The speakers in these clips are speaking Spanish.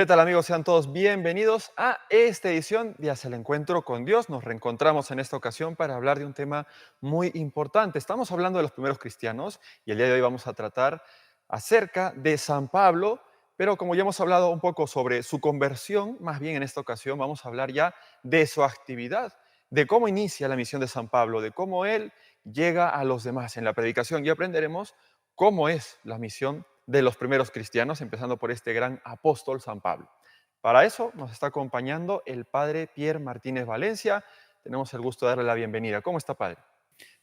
¿Qué tal amigos? Sean todos bienvenidos a esta edición de Hacia el Encuentro con Dios. Nos reencontramos en esta ocasión para hablar de un tema muy importante. Estamos hablando de los primeros cristianos y el día de hoy vamos a tratar acerca de San Pablo, pero como ya hemos hablado un poco sobre su conversión, más bien en esta ocasión vamos a hablar ya de su actividad, de cómo inicia la misión de San Pablo, de cómo él llega a los demás en la predicación y aprenderemos cómo es la misión de los primeros cristianos, empezando por este gran apóstol San Pablo. Para eso nos está acompañando el padre Pierre Martínez Valencia. Tenemos el gusto de darle la bienvenida. ¿Cómo está, padre?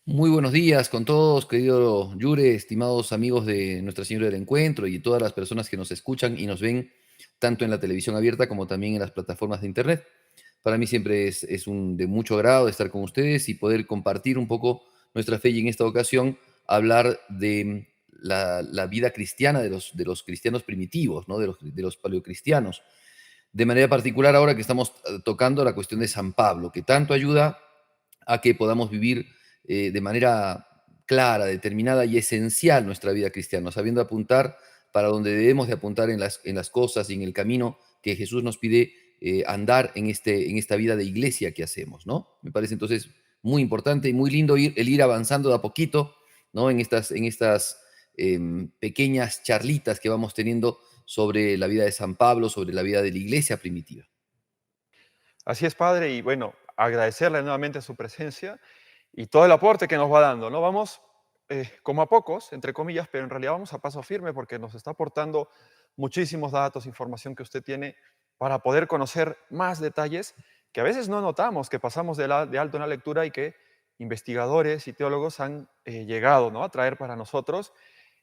Muy buenos días con todos, querido Yure, estimados amigos de Nuestra Señora del Encuentro y todas las personas que nos escuchan y nos ven tanto en la televisión abierta como también en las plataformas de Internet. Para mí siempre es de mucho agrado estar con ustedes y poder compartir un poco nuestra fe y en esta ocasión hablar de la vida cristiana de los cristianos primitivos, ¿no? De los paleocristianos. De manera particular ahora que estamos tocando la cuestión de San Pablo, que tanto ayuda a que podamos vivir de manera clara, determinada y esencial nuestra vida cristiana, sabiendo apuntar para donde debemos de apuntar en las cosas y en el camino que Jesús nos pide andar en esta vida de iglesia que hacemos, ¿no? Me parece entonces muy importante y muy lindo el ir avanzando de a poquito, ¿no? En estas pequeñas charlitas que vamos teniendo sobre la vida de San Pablo, sobre la vida de la iglesia primitiva. Así es, padre, y bueno, agradecerle nuevamente su presencia y todo el aporte que nos va dando, ¿no? Vamos como a pocos, entre comillas, pero en realidad vamos a paso firme porque nos está aportando muchísimos datos, información que usted tiene para poder conocer más detalles que a veces no notamos, que pasamos de alto en la lectura y que investigadores y teólogos han llegado, ¿no?, a traer para nosotros.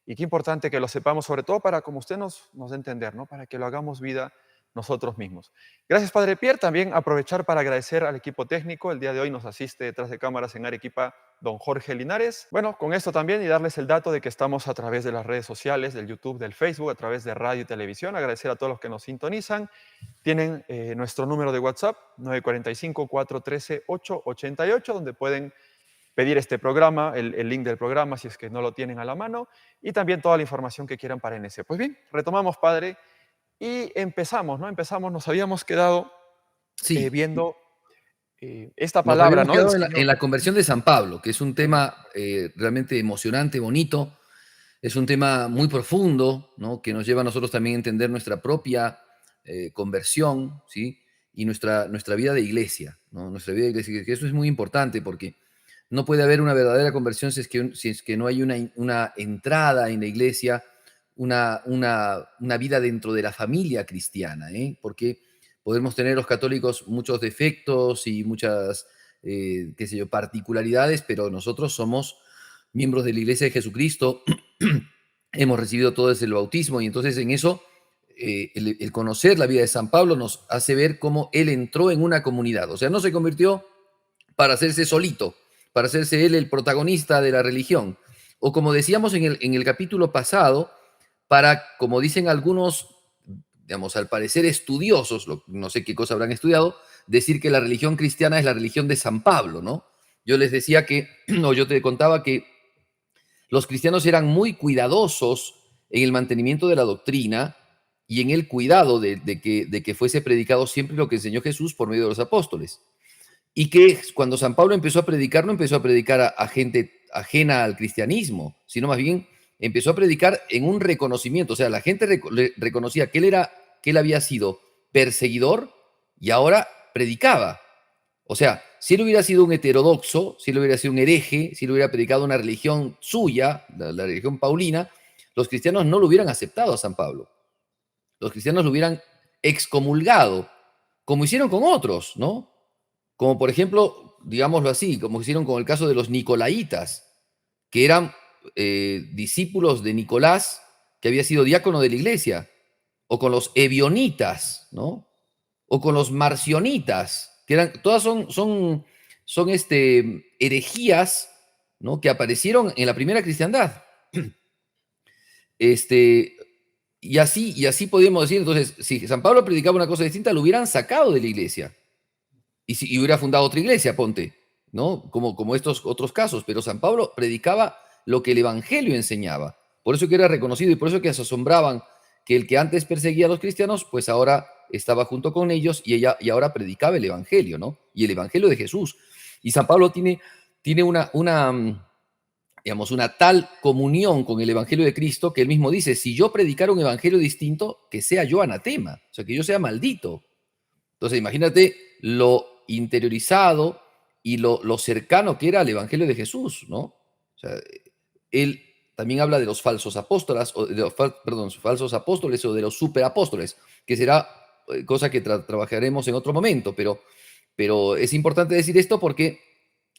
Y qué importante que lo sepamos, sobre todo para, como usted nos da a entender, ¿no?, para que lo hagamos vida nosotros mismos. Gracias, Padre Pierre. También aprovechar para agradecer al equipo técnico. El día de hoy nos asiste detrás de cámaras en Arequipa don Jorge Linares. Bueno, con esto también y darles el dato de que estamos a través de las redes sociales, del YouTube, del Facebook, a través de radio y televisión. Agradecer a todos los que nos sintonizan. Tienen nuestro número de WhatsApp, 945-413-888, donde pueden pedir este programa, el link del programa, si es que no lo tienen a la mano, y también toda la información que quieran para NS. Pues bien, retomamos, Padre, y empezamos, ¿no? Empezamos, nos habíamos quedado Sí, viendo esta nos palabra, habíamos ¿no?, del quedado Señor. en la conversión de San Pablo, que es un tema realmente emocionante, bonito, es un tema muy profundo, ¿no? Que nos lleva a nosotros también a entender nuestra propia conversión, ¿sí? Y nuestra vida de iglesia, ¿no? Nuestra vida de iglesia, que eso es muy importante porque no puede haber una verdadera conversión si es que no hay una entrada en la iglesia, una vida dentro de la familia cristiana, ¿eh? Porque podemos tener los católicos muchos defectos y muchas, qué sé yo, particularidades, pero nosotros somos miembros de la iglesia de Jesucristo, hemos recibido todo desde el bautismo y entonces en eso el conocer la vida de San Pablo nos hace ver cómo él entró en una comunidad, o sea, no se convirtió para hacerse solito, para hacerse él el protagonista de la religión. O como decíamos en el capítulo pasado, para, como dicen algunos, digamos, al parecer estudiosos, no sé qué cosa habrán estudiado, decir que la religión cristiana es la religión de San Pablo, ¿no? Yo les decía que, o yo te contaba que los cristianos eran muy cuidadosos en el mantenimiento de la doctrina y en el cuidado de que fuese predicado siempre lo que enseñó Jesús por medio de los apóstoles. Y que cuando San Pablo empezó a predicar, no empezó a predicar a gente ajena al cristianismo, sino más bien empezó a predicar en un reconocimiento. O sea, la gente reconocía que él había sido perseguidor y ahora predicaba. O sea, si él hubiera sido un heterodoxo, si él hubiera sido un hereje, si él hubiera predicado una religión suya, la religión paulina, los cristianos no lo hubieran aceptado a San Pablo. Los cristianos lo hubieran excomulgado, como hicieron con otros, ¿no? Como por ejemplo, digámoslo así, como hicieron con el caso de los nicolaitas, que eran discípulos de Nicolás, que había sido diácono de la iglesia, o con los ebionitas, ¿no? O con los marcionitas, que eran, todas son herejías, ¿no?, que aparecieron en la primera cristiandad. Este, y así podríamos decir, entonces, si San Pablo predicaba una cosa distinta, lo hubieran sacado de la iglesia y hubiera fundado otra iglesia, ponte, ¿no? Como estos otros casos, pero San Pablo predicaba lo que el Evangelio enseñaba. Por eso que era reconocido y por eso que se asombraban que el que antes perseguía a los cristianos, pues ahora estaba junto con ellos y ahora predicaba el Evangelio, ¿no? Y el Evangelio de Jesús. Y San Pablo tiene digamos, una tal comunión con el Evangelio de Cristo que él mismo dice, si yo predicara un Evangelio distinto, que sea yo anatema, o sea, que yo sea maldito. Entonces, imagínate lo interiorizado y lo cercano que era al Evangelio de Jesús, ¿no? O sea, él también habla de los falsos apóstoles, perdón, falsos apóstoles o de los superapóstoles, que será cosa que trabajaremos en otro momento, pero es importante decir esto porque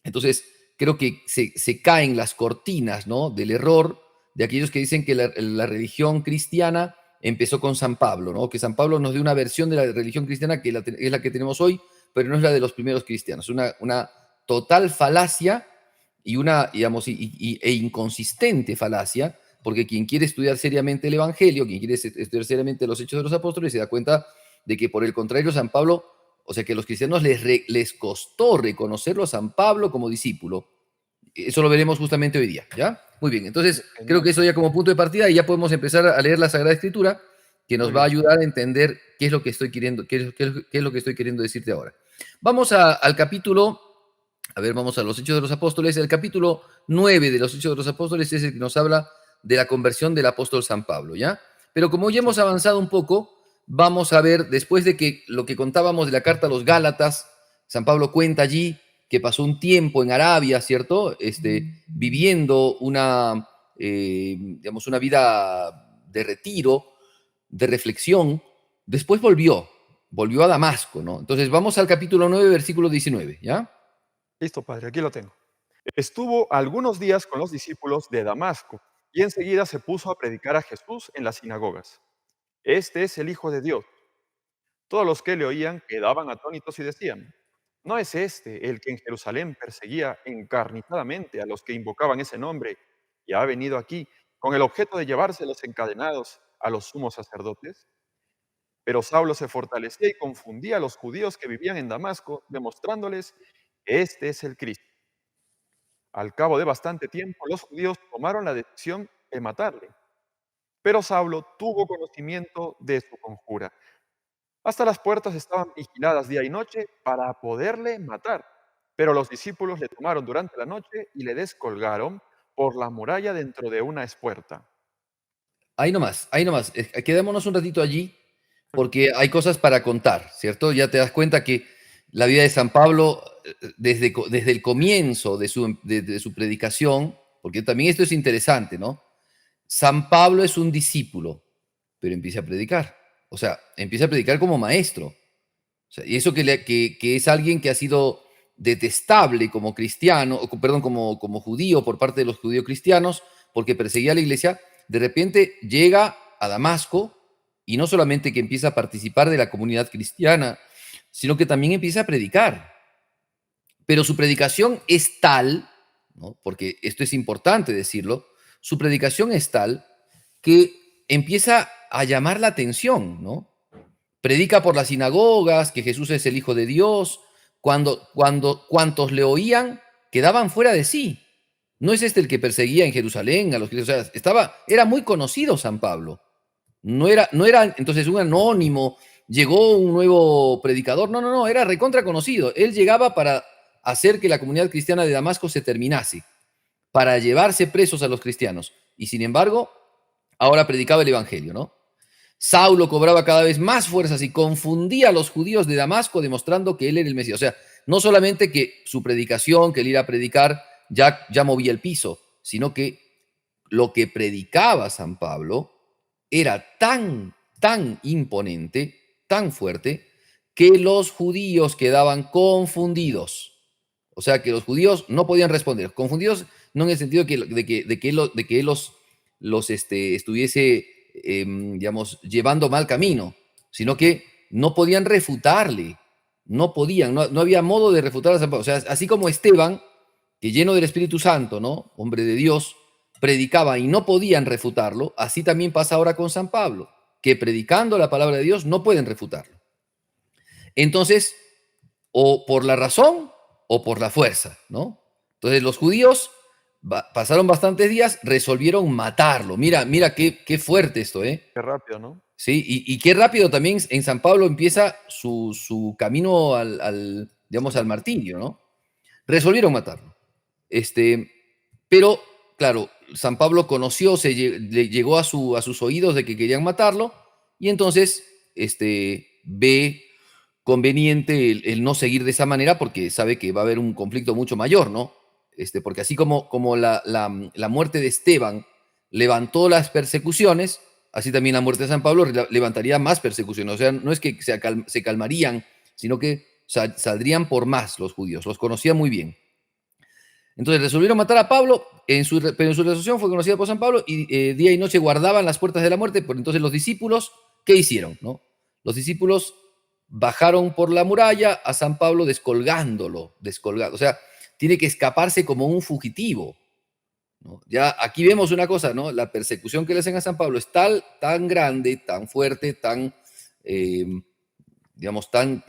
entonces creo que se caen las cortinas, ¿no? Del error de aquellos que dicen que la religión cristiana empezó con San Pablo, ¿no? Que San Pablo nos dio una versión de la religión cristiana que es la que tenemos hoy, pero no es la de los primeros cristianos. Una total falacia y digamos, e inconsistente falacia, porque quien quiere estudiar seriamente el Evangelio, quien quiere estudiar seriamente los Hechos de los Apóstoles, se da cuenta de que por el contrario San Pablo, o sea que a los cristianos les costó reconocerlo a San Pablo como discípulo. Eso lo veremos justamente hoy día, ¿ya? Muy bien, entonces creo Genial. que eso ya como punto de partida y ya podemos empezar a leer la Sagrada Escritura, que Muy nos va a bien. ayudar a entender qué es lo que estoy queriendo, qué es lo que estoy queriendo decirte ahora. Vamos al capítulo, a ver, vamos a los Hechos de los Apóstoles. El capítulo 9 de los Hechos de los Apóstoles es el que nos habla de la conversión del apóstol San Pablo, ¿ya? Pero como ya Sí. hemos avanzado un poco, vamos a ver, después de que lo que contábamos de la carta a los Gálatas, San Pablo cuenta allí que pasó un tiempo en Arabia, ¿cierto? Viviendo digamos, una vida de retiro, de reflexión. Después volvió a Damasco, ¿no? Entonces vamos al capítulo 9, versículo 19, ¿ya? Listo, padre, aquí lo tengo. Estuvo algunos días con los discípulos de Damasco y enseguida se puso a predicar a Jesús en las sinagogas. Este es el Hijo de Dios. Todos los que le oían quedaban atónitos y decían, ¿no es este el que en Jerusalén perseguía encarnizadamente a los que invocaban ese nombre y ha venido aquí con el objeto de llevárselos encadenados a los sumos sacerdotes? Pero Saulo se fortalecía y confundía a los judíos que vivían en Damasco, demostrándoles que este es el Cristo. Al cabo de bastante tiempo, los judíos tomaron la decisión de matarle, pero Saulo tuvo conocimiento de su conjura. Hasta las puertas estaban vigiladas día y noche para poderle matar. Pero los discípulos le tomaron durante la noche y le descolgaron por la muralla dentro de una espuerta. Ahí nomás, ahí nomás. Quedémonos un ratito allí porque hay cosas para contar, ¿cierto? Ya te das cuenta que la vida de San Pablo, desde el comienzo de su predicación, porque también esto es interesante, ¿no? San Pablo es un discípulo, pero empieza a predicar. O sea, empieza a predicar como maestro. O sea, y eso que es alguien que ha sido detestable como cristiano, perdón, como judío por parte de los judíos cristianos, porque perseguía a la iglesia, de repente llega a Damasco y no solamente que empieza a participar de la comunidad cristiana, sino que también empieza a predicar. Pero su predicación es tal, ¿no? Porque esto es importante decirlo, su predicación es tal que empieza a llamar la atención, ¿no? Predica por las sinagogas que Jesús es el Hijo de Dios. Cuantos le oían quedaban fuera de sí. No es este el que perseguía en Jerusalén a los cristianos. O sea, era muy conocido San Pablo. No era entonces un anónimo, llegó un nuevo predicador. No, no, no, era recontra conocido. Él llegaba para hacer que la comunidad cristiana de Damasco se terminase, para llevarse presos a los cristianos. Y sin embargo, ahora predicaba el Evangelio, ¿no? Saulo cobraba cada vez más fuerzas y confundía a los judíos de Damasco demostrando que él era el Mesías. O sea, no solamente que su predicación, que él ir a predicar, ya movía el piso, sino que lo que predicaba San Pablo era tan imponente, tan fuerte, que los judíos quedaban confundidos. O sea, que los judíos no podían responder. Confundidos no en el sentido de que él los estuviese, digamos, llevando mal camino, sino que no podían refutarle. No podían, no había modo de refutar a San Pablo. O sea, así como Esteban, que lleno del Espíritu Santo, ¿no? Hombre de Dios, predicaba y no podían refutarlo, así también pasa ahora con San Pablo, que predicando la palabra de Dios no pueden refutarlo. Entonces, o por la razón o por la fuerza, ¿no? Entonces los judíos Pasaron bastantes días, resolvieron matarlo. Mira, mira qué fuerte esto, ¿eh? Qué rápido, ¿no? Sí, y qué rápido también en San Pablo empieza su camino digamos, al martirio, ¿no? Resolvieron matarlo. Este, pero, claro, San Pablo conoció, le llegó a sus oídos de que querían matarlo, y entonces ve conveniente el no seguir de esa manera porque sabe que va a haber un conflicto mucho mayor, ¿no? Porque así como la muerte de Esteban levantó las persecuciones, así también la muerte de San Pablo levantaría más persecuciones. O sea, no es que se calmarían, sino que saldrían por más los judíos, los conocía muy bien. Entonces resolvieron matar a Pablo, pero en su resolución fue conocida por San Pablo y día y noche guardaban las puertas de la muerte. Por entonces los discípulos, ¿qué hicieron? ¿No? Los discípulos bajaron por la muralla a San Pablo descolgándolo, descolgado. O sea, tiene que escaparse como un fugitivo, ¿no? Ya aquí vemos una cosa, ¿no? La persecución que le hacen a San Pablo es tan grande, tan fuerte, eh, digamos, tan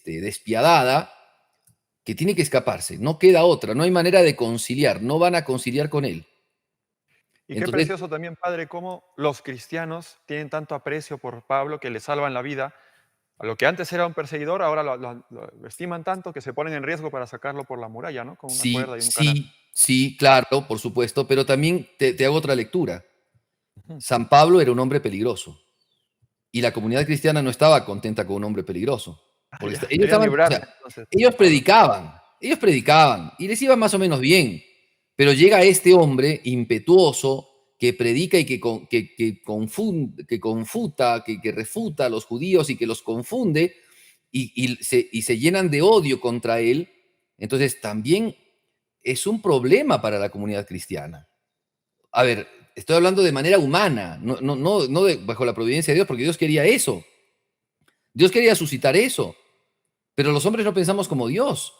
despiadada, que tiene que escaparse, no queda otra, no hay manera de conciliar, no van a conciliar con él. Y qué Entonces, precioso también, padre, cómo los cristianos tienen tanto aprecio por Pablo que le salvan la vida. A lo que antes era un perseguidor, ahora lo estiman tanto que se ponen en riesgo para sacarlo por la muralla, ¿no? Con una sí, cuerda y un canal. sí, sí, claro, por supuesto, pero también te hago otra lectura. Ujú. San Pablo era un hombre peligroso y la comunidad cristiana no estaba contenta con un hombre peligroso, Ah, porque ya, ellos querían estaban, o librarse sea, entonces de San Pablo. ellos predicaban y les iba más o menos bien, pero llega este hombre impetuoso que predica y que confuta, que refuta a los judíos y que los confunde y se llenan de odio contra él. Entonces también es un problema para la comunidad cristiana. A ver, estoy hablando de manera humana, no bajo la providencia de Dios, porque Dios quería eso. Dios quería suscitar eso, pero los hombres no pensamos como Dios.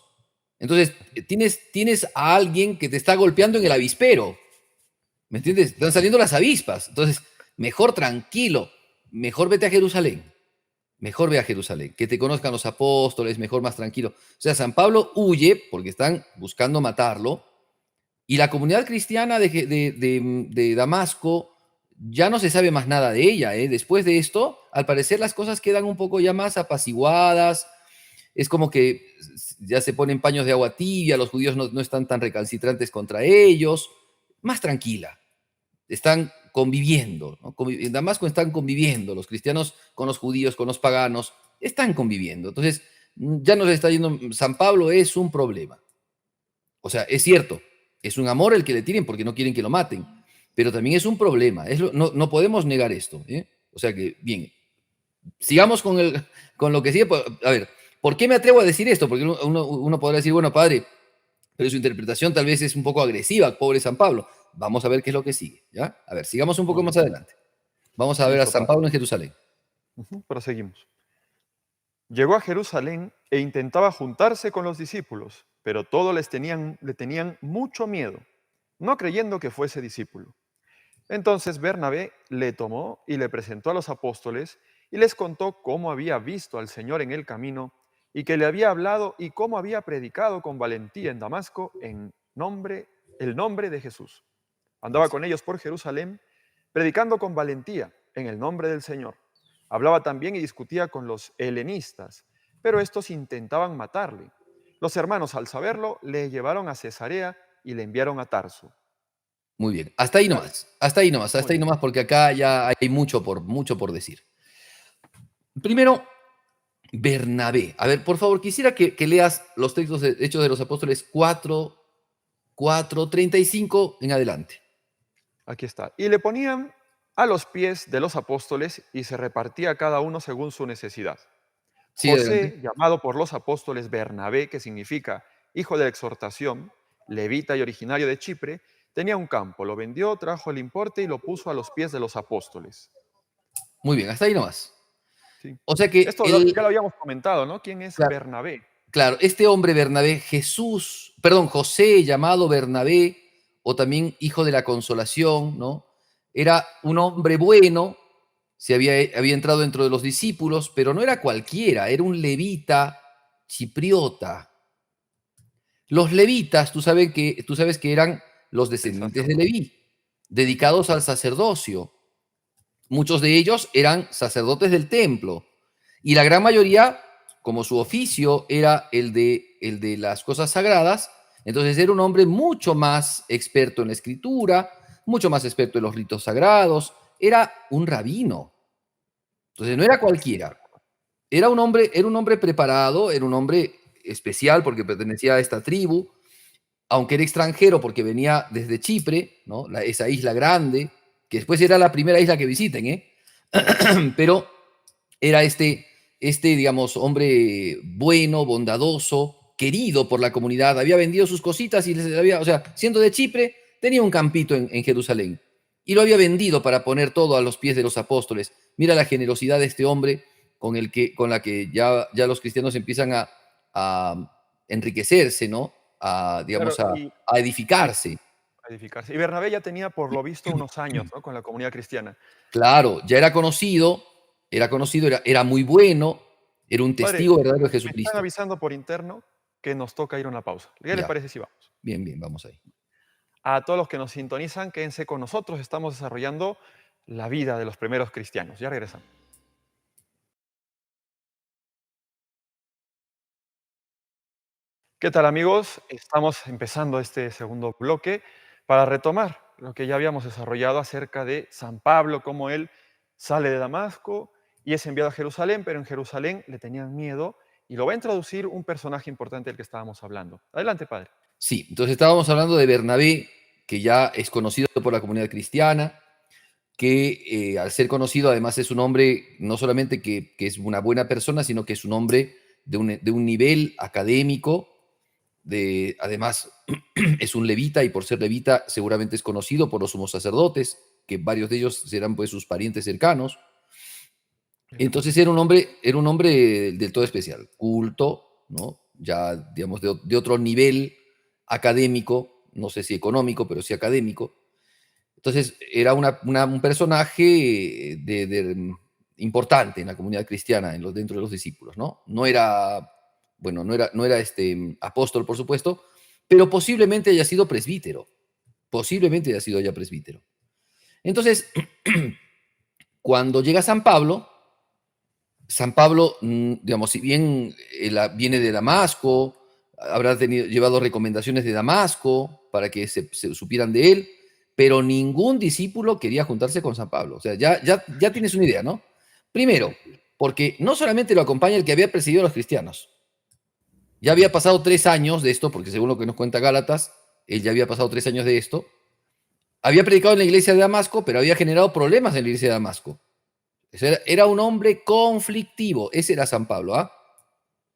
Entonces, tienes a alguien que te está golpeando en el avispero, ¿me entiendes? Están saliendo las avispas. Entonces, mejor tranquilo, mejor vete a Jerusalén. Mejor ve a Jerusalén, que te conozcan los apóstoles, mejor más tranquilo. O sea, San Pablo huye porque están buscando matarlo y la comunidad cristiana de Damasco ya no se sabe más nada de ella. ¿Eh? Después de esto, al parecer las cosas quedan un poco ya más apaciguadas. Es como que ya se ponen paños de agua tibia, los judíos no están tan recalcitrantes contra ellos, más tranquila. Están conviviendo, ¿no? En Damasco están conviviendo, los cristianos con los judíos, con los paganos, están conviviendo. Entonces, ya nos está yendo, San Pablo es un problema. O sea, es cierto, es un amor el que le tienen porque no quieren que lo maten, pero también es un problema. No podemos negar esto. ¿Eh? O sea que, bien, sigamos con lo que sigue. A ver, ¿por qué me atrevo a decir esto? Porque uno podrá decir, bueno, padre, pero su interpretación tal vez es un poco agresiva, pobre San Pablo. Vamos a ver qué es lo que sigue, ¿ya? A ver, sigamos un poco Muy más bien. adelante. Vamos a ver a Listo, San padre. Pablo en Jerusalén. Proseguimos. Llegó a Jerusalén e intentaba juntarse con los discípulos, pero todos le tenían mucho miedo, no creyendo que fuese discípulo. Entonces Bernabé le tomó y le presentó a los apóstoles y les contó cómo había visto al Señor en el camino y que le había hablado y cómo había predicado con valentía en Damasco el nombre de Jesús. Andaba con ellos por Jerusalén, predicando con valentía en el nombre del Señor. Hablaba también y discutía con los helenistas, pero estos intentaban matarle. Los hermanos, al saberlo, le llevaron a Cesarea y le enviaron a Tarso. Muy bien, hasta ahí Claro, nomás, hasta ahí nomás, muy hasta ahí bien. nomás, porque acá ya hay mucho por decir. Primero, Bernabé. A ver, por favor, quisiera que leas los textos de Hechos de los Apóstoles 4:35 en adelante. Aquí está. Y le ponían a los pies de los apóstoles y se repartía cada uno según su necesidad. Sigue adelante. José, llamado por los apóstoles Bernabé, que significa hijo de la exhortación, levita y originario de Chipre, tenía un campo, lo vendió, trajo el importe y lo puso a los pies de los apóstoles. Muy bien, hasta ahí nomás. Sí. O sea que Ya lo habíamos comentado, ¿no? ¿Quién es claro, Bernabé? claro, este hombre Bernabé, José llamado Bernabé, o también hijo de la consolación, ¿no? Era un hombre bueno, había entrado dentro de los discípulos, pero no era cualquiera, era un levita chipriota. Los levitas, tú sabes que eran los el descendientes de sacerdote. Leví, dedicados al sacerdocio. Muchos de ellos eran sacerdotes del templo y la gran mayoría, como su oficio era el de las cosas sagradas, entonces era un hombre mucho más experto en la escritura, mucho más experto en los ritos sagrados, era un rabino. Entonces no era cualquiera, Espectacular. era un hombre preparado, era un hombre especial porque pertenecía a esta tribu, aunque era extranjero porque venía desde Chipre, ¿no? Esa isla grande, que después era la primera isla que visiten, ¿eh? Pero era digamos, hombre bueno, bondadoso, querido por la comunidad, había vendido sus cositas y les había, o sea, siendo de Chipre, tenía un campito en Jerusalén y lo había vendido para poner todo a los pies de los apóstoles. Mira la generosidad de este hombre con la que ya los cristianos empiezan a enriquecerse, ¿no? Claro, Digamos, a y edificarse. a edificarse. Y Bernabé ya tenía, por lo visto, unos años, ¿no? Con la comunidad cristiana. Claro, ya era conocido, era muy bueno, era un Padre, testigo verdadero de me están Jesucristo. avisando por interno que nos toca ir a una pausa. ¿Qué le Ya, parece si vamos? bien, bien, vamos ahí. A todos los que nos sintonizan, quédense con nosotros. Estamos desarrollando la vida de los primeros cristianos. Ya regresamos. ¿Qué tal, amigos? Estamos empezando este segundo bloque para retomar lo que ya habíamos desarrollado acerca de San Pablo, cómo él sale de Damasco y es enviado a Jerusalén, pero en Jerusalén le tenían miedo y lo va a introducir un personaje importante del que estábamos hablando. Adelante, padre. Sí, entonces estábamos hablando de Bernabé, que ya es conocido por la comunidad cristiana, que al ser conocido además es un hombre no solamente que es una buena persona, sino que es un hombre de un nivel académico, además es un levita y por ser levita seguramente es conocido por los sumos sacerdotes, que varios de ellos serán pues sus parientes cercanos. Entonces era un hombre del todo especial, culto, ¿no? Ya, digamos, de otro nivel académico, no sé si económico, pero sí académico. Entonces era un personaje importante en la comunidad cristiana, dentro de los discípulos, ¿no? No era, bueno, no era apóstol, por supuesto, pero posiblemente haya sido presbítero, posiblemente haya sido ya presbítero. Entonces, cuando llega San Pablo, digamos, si bien viene de Damasco, habrá llevado recomendaciones de Damasco para que se supieran de él, pero ningún discípulo quería juntarse con San Pablo. O sea, ya tienes una idea, ¿no? Primero, porque no solamente lo acompaña el que había perseguido a los cristianos, ya había pasado 3 años de esto, porque según lo que nos cuenta Gálatas, él ya había pasado 3 años de esto, había predicado en la iglesia de Damasco, pero había generado problemas en la iglesia de Damasco. Era un hombre conflictivo, ese era San Pablo, ¿ah?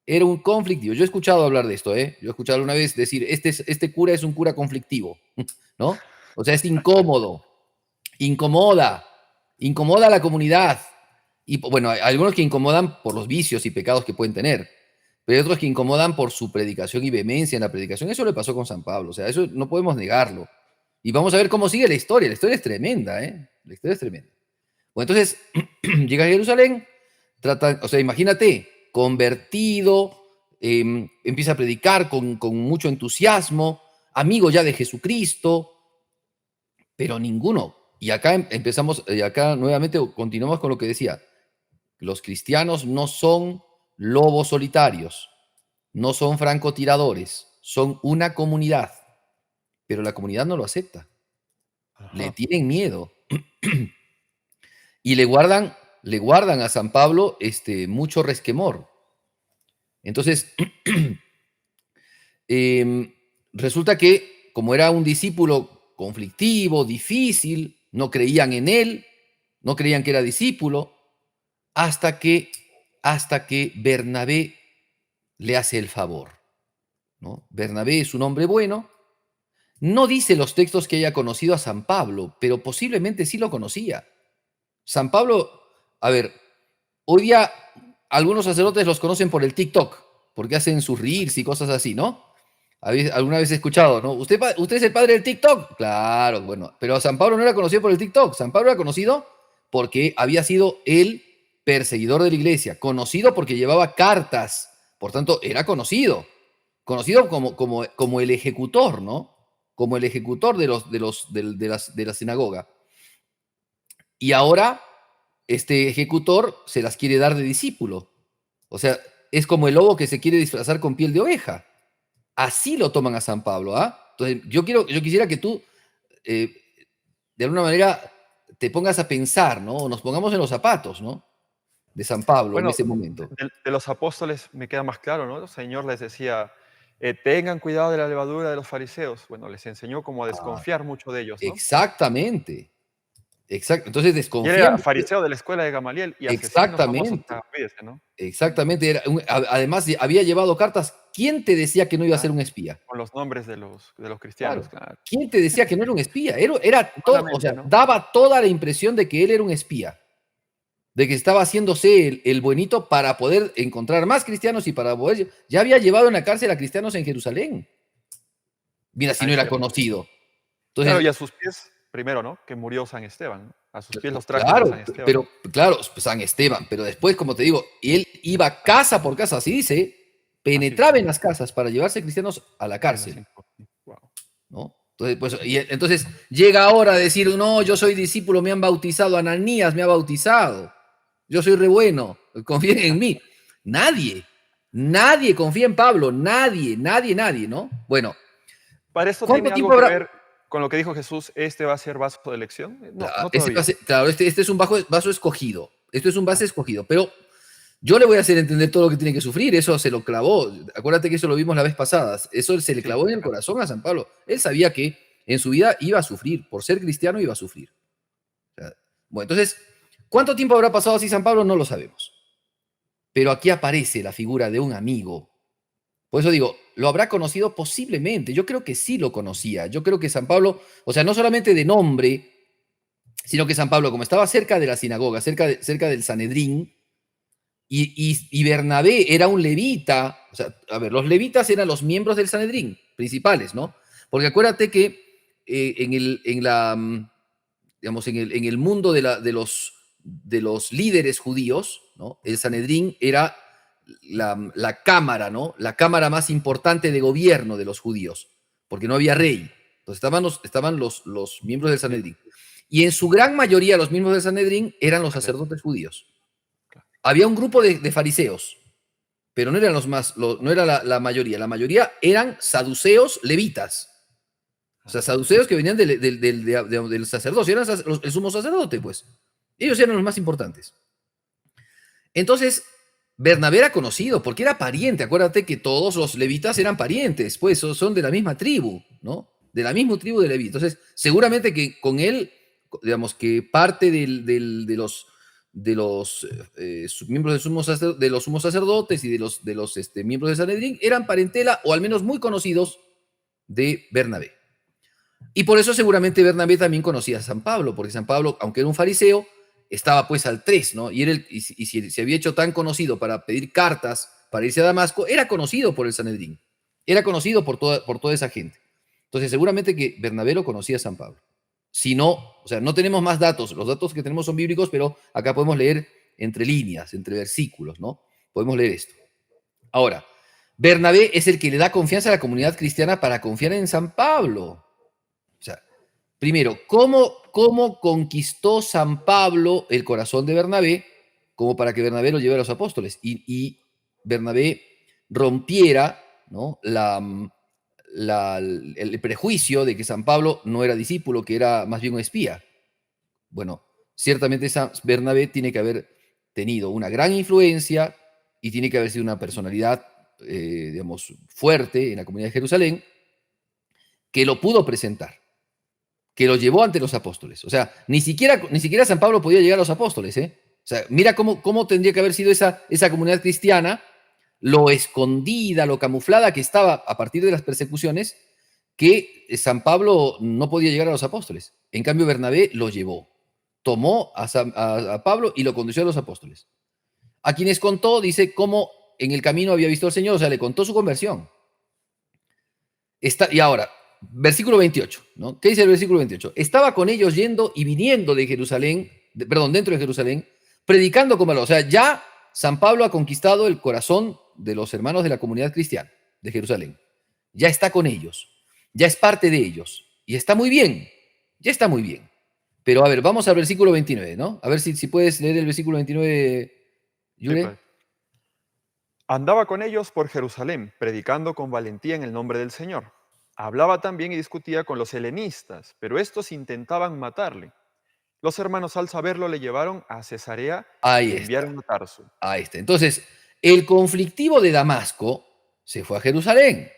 Era un conflictivo. Yo he escuchado hablar de esto, ¿eh? Yo he escuchado una vez decir, este cura es un cura conflictivo, ¿no? O sea, es incómodo, incomoda, incomoda a la comunidad. Y bueno, hay algunos que incomodan por los vicios y pecados que pueden tener, pero hay otros que incomodan por su predicación y vehemencia en la predicación. Eso le pasó con San Pablo, o sea, eso no podemos negarlo. Y vamos a ver cómo sigue la historia es tremenda, ¿eh? La historia es tremenda. Bueno, entonces llega a Jerusalén, o sea, imagínate, convertido, empieza a predicar con mucho entusiasmo, amigo ya de Jesucristo, pero ninguno. Y acá empezamos, y acá nuevamente continuamos con lo que decía, los cristianos no son lobos solitarios, no son francotiradores, son una comunidad, pero la comunidad no lo acepta, le Ajá. tienen miedo y le guardan a San Pablo mucho resquemor. Entonces, eh, resulta que como era un discípulo conflictivo, difícil, no creían en él, no creían que era discípulo, hasta que, hasta que Bernabé le hace el favor, ¿no? Bernabé es un hombre bueno, no dice los textos que haya conocido a San Pablo, pero posiblemente sí lo conocía. San Pablo, a ver, hoy día algunos sacerdotes los conocen por el TikTok, porque hacen sus reels y cosas así, ¿no? Alguna vez he escuchado, ¿no? ¿Usted es el padre del TikTok? Claro, bueno, pero San Pablo no era conocido por el TikTok, San Pablo era conocido porque había sido el perseguidor de la iglesia, conocido porque llevaba cartas, por tanto, era conocido. conocido como el ejecutor, ¿no? Como el ejecutor de la sinagoga. Y ahora este ejecutor se las quiere dar de discípulo. O sea, es como el lobo que se quiere disfrazar con piel de oveja. Así lo toman a San Pablo, ¿ah? Entonces, yo quisiera que tú, eh, de alguna manera, te pongas a pensar, ¿no? O nos pongamos en los zapatos, ¿no? De San Pablo en Bueno, ese momento. de los apóstoles me queda más claro, ¿no? El Señor les decía, tengan cuidado de la levadura de los fariseos. Bueno, les enseñó como a Ah, desconfiar mucho de ellos, ¿no? exactamente. Exacto. Entonces Y él era desconfían. fariseo de la escuela de Gamaliel y asesino famoso, Exactamente. olvídese, ¿no? Exactamente. Además, había llevado cartas. ¿Quién te decía que no iba a ser Claro, un espía? con los nombres de los cristianos, Claro. claro. ¿Quién te decía que no era un espía? Era todo, o Humanamente, sea, ¿no? daba toda la impresión de que él era un espía, de que estaba haciéndose el buenito para poder encontrar más cristianos y para poder. Ya había llevado en la cárcel a cristianos en Jerusalén. Mira, si Ah, no es era cierto. conocido. Claro, Entonces, y a sus pies, primero, ¿no? Que murió San Esteban, ¿no? A sus pies los trajo de San claro, Esteban. pero claro, San Esteban, pero después, como te digo, él iba casa por casa, así dice, Así penetraba dice. en las casas para llevarse cristianos a la En la cárcel, cinco. Wow. ¿no? Entonces, pues, entonces llega ahora a decir, no, yo soy discípulo, me han bautizado, Ananías me ha bautizado, yo soy re bueno, confíen en mí. Nadie confía en Pablo, nadie, ¿no? Bueno, ¿Para esto ¿cuánto tiene tiempo algo que habrá? ver con lo que dijo Jesús, este va a ser vaso de elección? No, no todavía. Claro, este es un vaso escogido, esto es un vaso escogido, pero yo le voy a hacer entender todo lo que tiene que sufrir, eso se lo clavó, acuérdate que eso lo vimos la vez pasada, eso se le Sí, clavó en el corazón a San Pablo, él sabía que en su vida iba a sufrir, por ser cristiano iba a sufrir. O sea, bueno, entonces, ¿cuánto tiempo habrá pasado así San Pablo? No lo sabemos, pero aquí aparece la figura de un amigo. Por eso digo, ¿lo habrá conocido? Posiblemente, yo creo que sí lo conocía, yo creo que San Pablo, o sea, no solamente de nombre, sino que San Pablo, como estaba cerca de la sinagoga, cerca del Sanedrín, y Bernabé era un levita, o sea, a ver, los levitas eran los miembros del Sanedrín, principales, ¿no? Porque acuérdate que digamos, en el mundo de los líderes judíos, ¿no? El Sanedrín era la cámara, ¿no? La cámara más importante de gobierno de los judíos, porque no había rey. Entonces estaban los miembros del sí, Sanedrín. Y en su gran mayoría los miembros del Sanedrín eran los vale, sacerdotes judíos. claro. Había un grupo de fariseos, pero no eran no era la mayoría. La mayoría eran saduceos levitas. O sea, Ah, saduceos que venían del sacerdocio, eran el sumo sacerdote, pues. Ellos eran los más importantes. Entonces, Bernabé era conocido porque era pariente. Acuérdate que todos los levitas eran parientes, pues son de la misma tribu, ¿no? De la misma tribu de Leví. Entonces, seguramente que con él, digamos que parte de los miembros de los sumos sacerdotes y de los miembros de Sanedrín eran parentela o al menos muy conocidos de Bernabé. Y por eso seguramente Bernabé también conocía a San Pablo, porque San Pablo, aunque era un fariseo, estaba pues al 3, ¿no? Y si se había hecho tan conocido para pedir cartas para irse a Damasco, era conocido por el Sanedrín, era conocido por toda esa gente. Entonces seguramente que Bernabé lo conocía a San Pablo. Si no, o sea, no tenemos más datos, los datos que tenemos son bíblicos, pero acá podemos leer entre líneas, entre versículos, ¿no? Podemos leer esto. Ahora, Bernabé es el que le da confianza a la comunidad cristiana para confiar en San Pablo. O sea, primero, ¿cómo conquistó San Pablo el corazón de Bernabé como para que Bernabé lo lleve a los apóstoles y Bernabé rompiera, ¿no? El prejuicio de que San Pablo no era discípulo, que era más bien un espía? Bueno, ciertamente Bernabé tiene que haber tenido una gran influencia y tiene que haber sido una personalidad, digamos, fuerte en la comunidad de Jerusalén, que lo pudo presentar, que lo llevó ante los apóstoles. O sea, ni siquiera San Pablo podía llegar a los apóstoles, ¿eh? O sea, mira cómo tendría que haber sido esa comunidad cristiana, lo escondida, lo camuflada que estaba a partir de las persecuciones, que San Pablo no podía llegar a los apóstoles. En cambio, Bernabé lo llevó, tomó a Pablo y lo condució a los apóstoles. A quienes contó, dice cómo en el camino había visto al Señor, o sea, le contó su conversión. Y ahora, versículo 28, ¿no? ¿Qué dice el versículo 28? Estaba con ellos yendo y viniendo de Jerusalén, dentro de Jerusalén, predicando como o sea, ya San Pablo ha conquistado el corazón de los hermanos de la comunidad cristiana. de Jerusalén. Ya está con ellos, ya es parte de ellos. Y está muy bien, ya está muy bien. Pero a ver, vamos al versículo 29, ¿no? A ver si puedes leer el versículo 29, Sí, Yure. padre. Andaba con ellos por Jerusalén, predicando con valentía en el nombre del Señor. Hablaba también y discutía con los helenistas, pero estos intentaban matarle. Los hermanos al saberlo le llevaron a Cesarea y Ahí le está, enviaron a Tarso. ahí está. Entonces, el conflictivo de Damasco se fue a Jerusalén.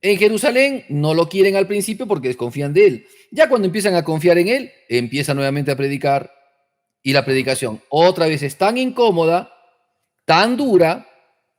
En Jerusalén no lo quieren al principio porque desconfían de él. Ya cuando empiezan a confiar en él, empieza nuevamente a predicar y la predicación otra vez es tan incómoda, tan dura,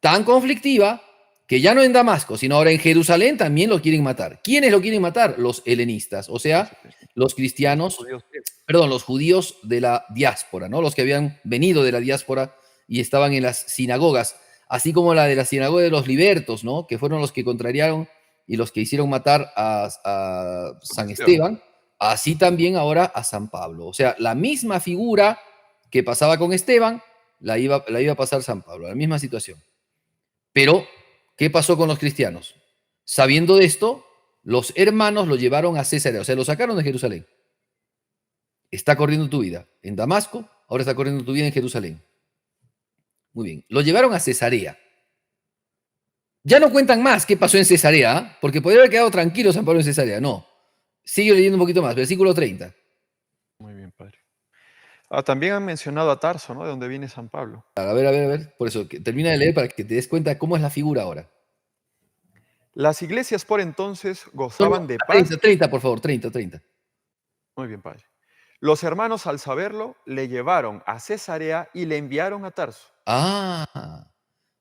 tan conflictiva, que ya no en Damasco, sino ahora en Jerusalén también lo quieren matar. ¿Quiénes lo quieren matar? Los helenistas, o Sí, sea, sí, sí. los Los cristianos, judíos griegos. perdón, los judíos de la diáspora, ¿no? Los que habían venido de la diáspora y estaban en las sinagogas, así como la de la sinagoga de los libertos, ¿no? Que fueron los que contrariaron y los que hicieron matar a Con San Esteban. Esteban, así también ahora a San Pablo. O sea, la misma figura que pasaba con Esteban, la iba a pasar San Pablo, la misma situación. Pero, ¿qué pasó con los cristianos? Sabiendo de esto, los hermanos lo llevaron a Cesarea, o sea, lo sacaron de Jerusalén. Está corriendo tu vida en Damasco, ahora está corriendo tu vida en Jerusalén. Muy bien, lo llevaron a Cesarea. Ya no cuentan más qué pasó en Cesarea, ¿ah? Porque podría haber quedado tranquilo San Pablo en Cesarea. No. Sigue leyendo un poquito más, versículo 30. Muy bien, padre. También han mencionado a Tarso, ¿no? De donde viene San Pablo. A ver, a ver, a ver. Por eso, termina de leer para que te des cuenta cómo es la figura ahora. Las iglesias por entonces No, no, gozaban de a paz. 30, 30, por favor, 30, 30. Muy bien, padre. Los hermanos al saberlo le llevaron a Cesarea y le enviaron a Tarso. Ah,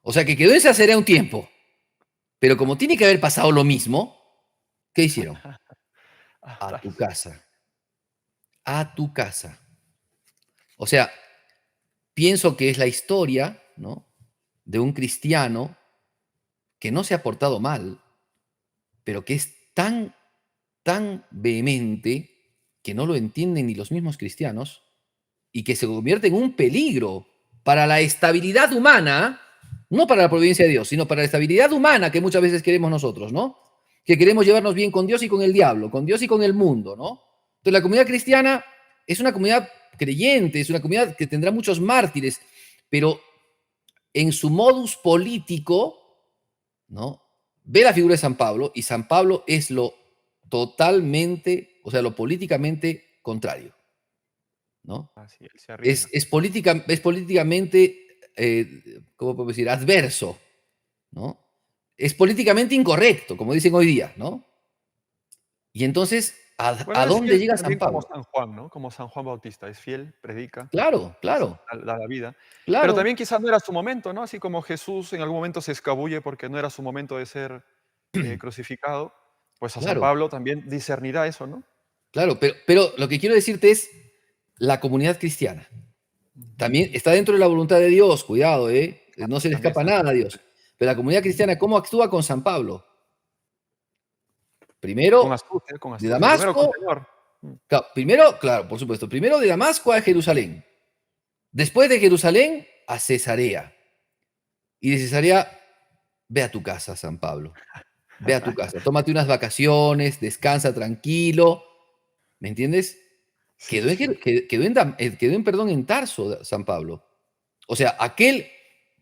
o sea que quedó en Cesarea un tiempo, pero como tiene que haber pasado lo mismo, ¿qué hicieron? A A tu Tarso. casa, a tu casa. O sea, pienso que es la historia, ¿no? De un cristiano que no se ha portado mal, pero que es tan vehemente que no lo entienden ni los mismos cristianos y que se convierte en un peligro para la estabilidad humana, no para la providencia de Dios, sino para la estabilidad humana que muchas veces queremos nosotros, ¿no? Que queremos llevarnos bien con Dios y con el diablo, con Dios y con el mundo, ¿no? Entonces la comunidad cristiana es una comunidad creyente, es una comunidad que tendrá muchos mártires, pero en su modus político, ¿no? Ve la figura de San Pablo y San Pablo es lo totalmente, o sea, lo políticamente contrario, ¿no? Así, él se Es, arriesga. es, política, es políticamente, ¿cómo puedo decir? Adverso, ¿no? Es políticamente incorrecto, como dicen hoy día, ¿no? Y entonces, ¿a Bueno, es dónde fiel llega San también como Pablo? San Juan, ¿no? Como San Juan Bautista. Es fiel, predica, Claro, claro, da la vida. Pero claro. también quizás no era su momento, ¿no? Así como Jesús en algún momento se escabulle porque no era su momento de ser crucificado, pues a San Claro, Pablo también discernirá eso, ¿no? claro, pero lo que quiero decirte es la comunidad cristiana. Ujú. También está dentro de la voluntad de Dios, cuidado, ¿eh? No se le También escapa está nada a dentro Dios. Pero la comunidad cristiana, ¿cómo actúa con San Pablo? Primero con de astucia. Primero con Damasco, temor. primero, claro, por supuesto, primero de Damasco a Jerusalén. Después de Jerusalén a Cesarea. Y de Cesarea, ve a tu casa, San Pablo. Ve a tu casa, tómate unas vacaciones, descansa tranquilo. ¿Me entiendes? Sí, Quedó sí, en, sí. perdón, en Tarso, San Pablo. O sea, aquel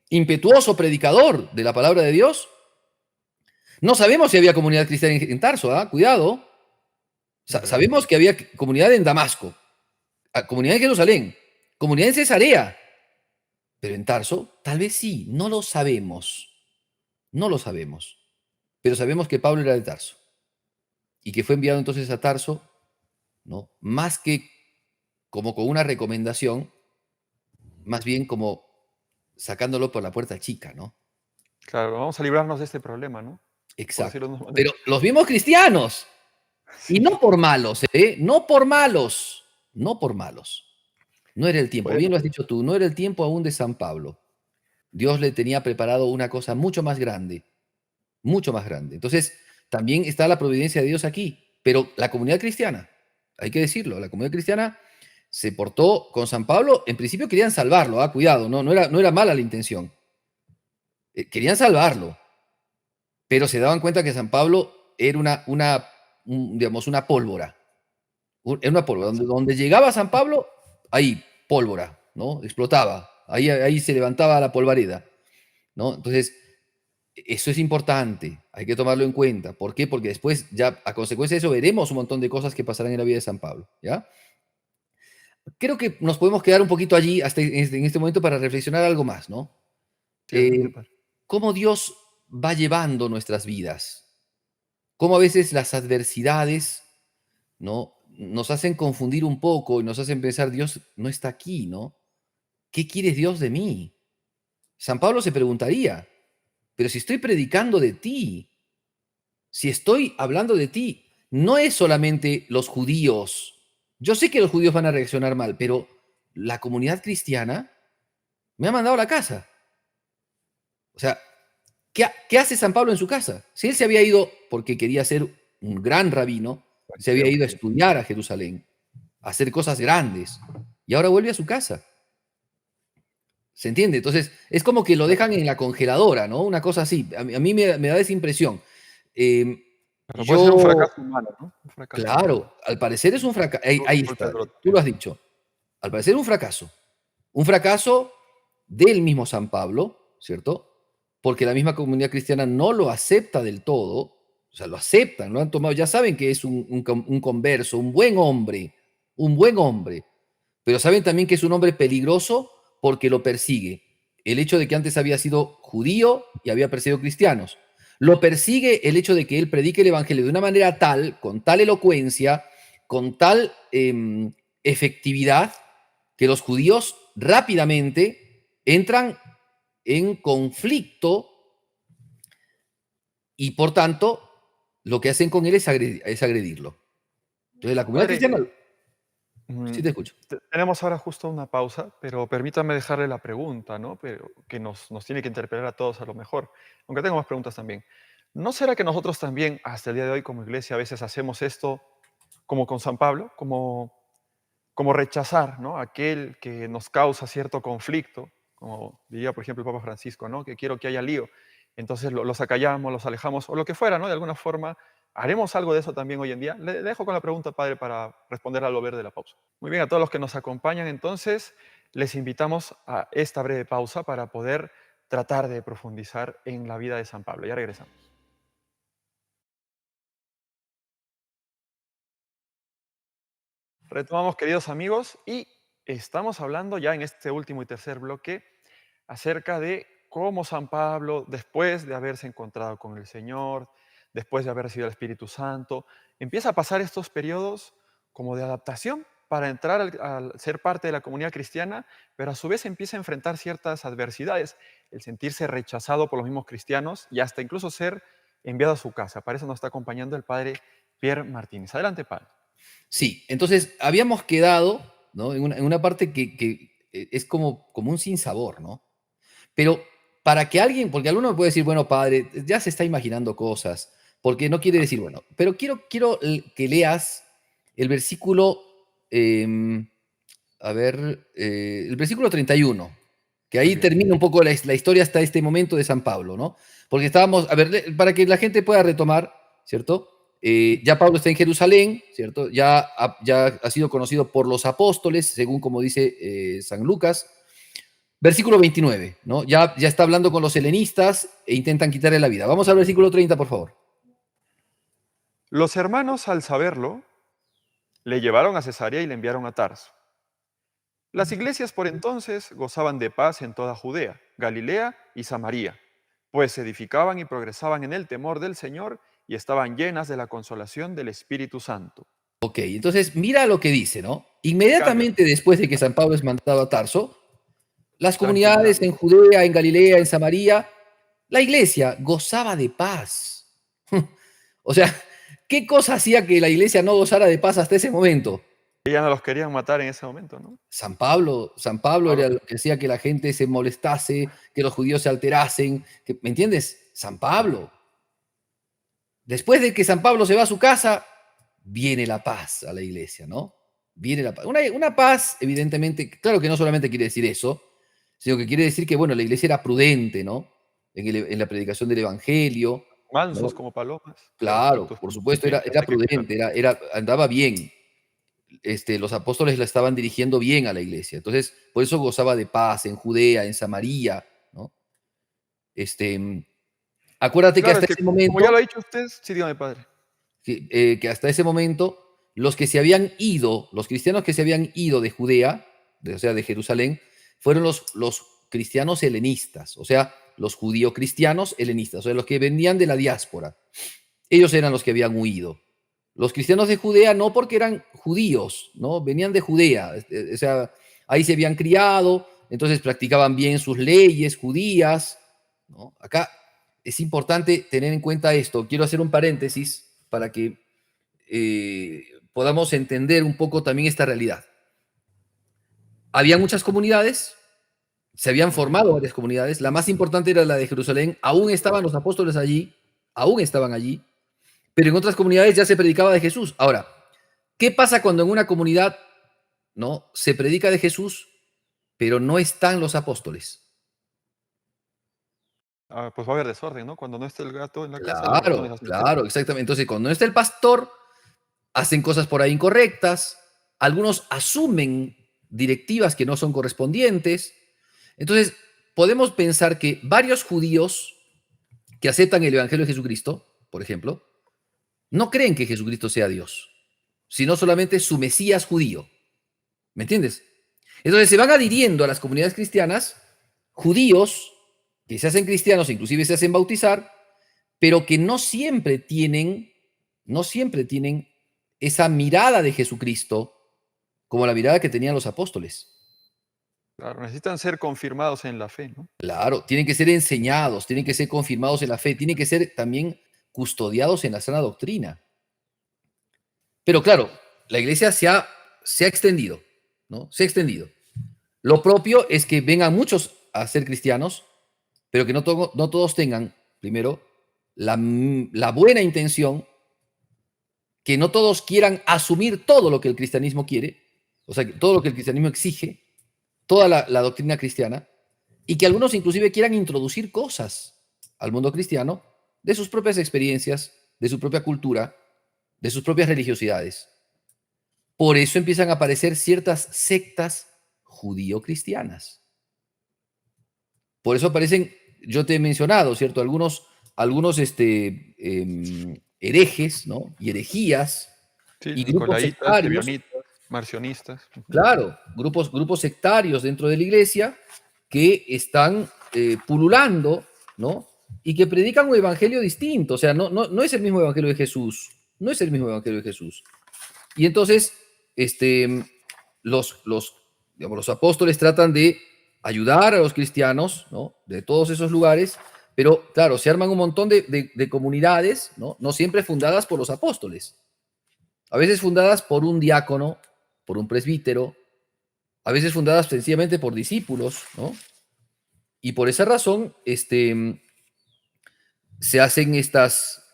impetuoso predicador de la palabra de Dios. No sabemos si había comunidad cristiana en Tarso, ¿ah? Cuidado. Es verdad. Sabemos que había comunidad en Damasco, comunidad en Jerusalén, comunidad en Cesarea, pero en Tarso, tal vez sí, no lo sabemos. No lo sabemos. Pero sabemos que Pablo era de Tarso y que fue enviado entonces a Tarso, ¿no? Más que como con una recomendación, más bien como sacándolo por la puerta chica, ¿no? Claro, vamos a librarnos de este problema, ¿no? Por decirlo Exacto. de una manera. Pero los mismos cristianos, y Sí. no por malos, ¿eh? No por malos, no por malos. No era el tiempo, bien Bueno, lo has dicho tú, no era el tiempo aún de San Pablo. Dios le tenía preparado una cosa mucho más grande, mucho más grande. Entonces, también está la providencia de Dios aquí, pero la comunidad cristiana, hay que decirlo, la comunidad cristiana se portó con San Pablo, en principio querían salvarlo, cuidado, no era mala la intención. Querían salvarlo, pero se daban cuenta que San Pablo era digamos, una pólvora. Era una pólvora. Donde llegaba San Pablo, ahí, pólvora, ¿no? Explotaba. Ahí se levantaba la polvareda, ¿no? Entonces, eso es importante, hay que tomarlo en cuenta. ¿Por qué? Porque después, ya a consecuencia de eso, veremos un montón de cosas que pasarán en la vida de San Pablo, ¿ya? Creo que nos podemos quedar un poquito allí hasta en este momento para reflexionar algo más, ¿no? Sí, adelante, padre. Cómo Dios va llevando nuestras vidas, cómo a veces las adversidades, ¿no? Nos hacen confundir un poco y nos hacen pensar, Dios no está aquí, ¿no? ¿Qué quiere Dios de mí? San Pablo se preguntaría, pero si estoy predicando de ti, si estoy hablando de ti, no es solamente los judíos. Yo sé que los judíos van a reaccionar mal, pero la comunidad cristiana me ha mandado a la casa. O sea, ¿qué hace San Pablo en su casa? Si él se había ido porque quería ser un gran rabino, se había Fariseo, ido a sí. estudiar a Jerusalén, a hacer cosas grandes, y ahora vuelve a su casa. ¿Se entiende? Entonces, es como que lo Claro. dejan en la congeladora, ¿no? Una cosa así. A mí me da esa impresión. Eh, Pero puede ser un yo, fracaso humano, ¿no? Un fracaso humano. claro, al parecer es un fracaso. Ahí, Duro ahí golpe está, del otro. tú lo has dicho. Al parecer un fracaso. Un fracaso del mismo San Pablo, ¿cierto? Porque la misma comunidad cristiana no lo acepta del todo, o sea, lo aceptan, lo han tomado, ya saben que es un converso, un buen hombre, pero saben también que es un hombre peligroso porque lo persigue. El hecho de que antes había sido judío y había perseguido cristianos. Lo persigue el hecho de que él predique el evangelio de una manera tal, con tal elocuencia, con tal efectividad, que los judíos rápidamente entran en conflicto y por tanto lo que hacen con él es agredirlo. Entonces la comunidad Padre, cristiana, mm, sí te escucho. tenemos ahora justo una pausa, pero permítame dejarle la pregunta, ¿no? Pero que nos tiene que interpelar a todos a lo mejor, aunque tengo más preguntas también. ¿No será que nosotros también, hasta el día de hoy como iglesia, a veces hacemos esto como con San Pablo, como rechazar, ¿no? Aquel que nos causa cierto conflicto, como diría, por ejemplo, el Papa Francisco, ¿no? Que quiero que haya lío. Entonces los acallamos, los alejamos, o lo que fuera, ¿no? De alguna forma, ¿haremos algo de eso también hoy en día? Le dejo con la pregunta, padre, para responder al volver de la pausa. Muy bien, a todos los que nos acompañan, entonces, les invitamos a esta breve pausa para poder tratar de profundizar en la vida de San Pablo. Ya regresamos. Retomamos, queridos amigos, y estamos hablando ya en este último y tercer bloque acerca de cómo San Pablo, después de haberse encontrado con el Señor, después de haber recibido el Espíritu Santo, empieza a pasar estos periodos como de adaptación para entrar al ser parte de la comunidad cristiana, pero a su vez empieza a enfrentar ciertas adversidades, el sentirse rechazado por los mismos cristianos y hasta incluso ser enviado a su casa. Para eso nos está acompañando el padre Pierre Martínez. Adelante, padre. Sí, entonces habíamos quedado, ¿no? En una parte que es como un sinsabor, ¿no? Pero para que alguien, porque alguno me puede decir, bueno, padre, ya se está imaginando cosas, porque no quiere decir, bueno, pero quiero que leas el versículo, a ver, el versículo 31, que Muy ahí bien. termina un poco la historia hasta este momento de San Pablo, ¿no? Porque estábamos, a ver, para que la gente pueda retomar, ¿cierto? Ya Pablo está en Jerusalén, ¿cierto? Ya ha sido conocido por los apóstoles, según como dice San Lucas. Versículo 29, ¿no? Ya está hablando con los helenistas e intentan quitarle la vida. Vamos al versículo 30, por favor. Los hermanos, al saberlo, le llevaron a Cesarea y le enviaron a Tarso. Las iglesias por entonces gozaban de paz en toda Judea, Galilea y Samaria, pues se edificaban y progresaban en el temor del Señor y estaban llenas de la consolación del Espíritu Santo. Ok, entonces mira lo que dice, ¿no? Cambia, Inmediatamente después de que San Pablo es mandado a Tarso, las tranquilidad. comunidades en Judea, en Galilea, en Samaria, la iglesia gozaba de paz. O sea, ¿qué cosa hacía que la iglesia no gozara de paz hasta ese momento? Ella no los querían matar en ese momento, ¿no? San Pablo era Pablo, el que hacía que la gente se molestase, que los judíos se alterasen, ¿me entiendes? San claro. Pablo. Después de que San Pablo se va a su casa, viene la paz a la iglesia, ¿no? Viene la paz. Una paz, evidentemente, claro que no solamente quiere decir eso, sino que quiere decir que, bueno, la iglesia era prudente, ¿no? En la predicación del Evangelio, mansos ¿no? como palomas, pero Claro, astutos por como supuesto, serpientes, era hay que cuidar. prudente, andaba bien. Los apóstoles la estaban dirigiendo bien a la iglesia. Entonces, por eso gozaba de paz en Judea, en Samaria, ¿no? Este, acuérdate que Claro, hasta es que ese como ya momento, lo ha dicho usted, sí, dígame, padre. que hasta ese momento, los que se habían ido, los cristianos que se habían ido de Judea, o sea, de Jerusalén, fueron los cristianos helenistas, o sea, los judíos cristianos helenistas, o sea, los que venían de la diáspora. Ellos eran los que habían huido. Los cristianos de Judea no porque eran judíos, ¿no? Venían de Judea, o sea, ahí se habían criado, entonces practicaban bien sus leyes judías, ¿no? Acá es importante tener en cuenta esto. Quiero hacer un paréntesis para que podamos entender un poco también esta realidad. Había muchas comunidades, se habían Ujú. formado varias comunidades, la más importante era la de Jerusalén, aún estaban los apóstoles allí, aún estaban allí, pero en otras comunidades ya se predicaba de Jesús. Ahora, ¿qué pasa cuando en una comunidad, no, se predica de Jesús, pero no están los apóstoles? Pues va a haber desorden, ¿no? Cuando no esté el gato en la casa, los ratones Claro, hacen fiesta. claro, exactamente. Entonces, cuando no está el pastor, hacen cosas por ahí incorrectas, algunos asumen directivas que no son correspondientes. Entonces, podemos pensar que varios judíos que aceptan el Evangelio de Jesucristo, por ejemplo, no creen que Jesucristo sea Dios, sino solamente su Mesías judío. ¿Me entiendes? Entonces se van adhiriendo a las comunidades cristianas judíos que se hacen cristianos, inclusive se hacen bautizar, pero que no siempre tienen esa mirada de Jesucristo como la mirada que tenían los apóstoles. Claro, necesitan ser confirmados en la fe, ¿no? Claro, tienen que ser enseñados, tienen que ser confirmados en la fe, tienen que ser también custodiados en la sana doctrina. Pero claro, la iglesia se ha extendido, ¿no? Se ha extendido. Lo propio es que vengan muchos a ser cristianos, pero que no todos tengan, primero, la buena intención, que no todos quieran asumir todo lo que el cristianismo quiere, o sea, todo lo que el cristianismo exige, toda la doctrina cristiana, y que algunos inclusive quieran introducir cosas al mundo cristiano de sus propias experiencias, de su propia cultura, de sus propias religiosidades. Por eso empiezan a aparecer ciertas sectas judío-cristianas. Por eso aparecen, yo te he mencionado, ¿cierto? Algunos herejes, ¿no? Y herejías Sí, y grupos nicolaitas, sectarios, ebionitas, marcionistas. Ujú. claro, grupos sectarios dentro de la iglesia que están pululando, ¿no? Y que predican un evangelio distinto, o sea, no es el mismo evangelio de Jesús, no es el mismo evangelio de Jesús. Y entonces, este, los, digamos, los apóstoles tratan de ayudar a los cristianos, ¿no? De todos esos lugares, pero claro, se arman un montón de comunidades, ¿no? No siempre fundadas por los apóstoles, a veces fundadas por un diácono, por un presbítero, a veces fundadas sencillamente por discípulos, ¿no? Y por esa razón, se hacen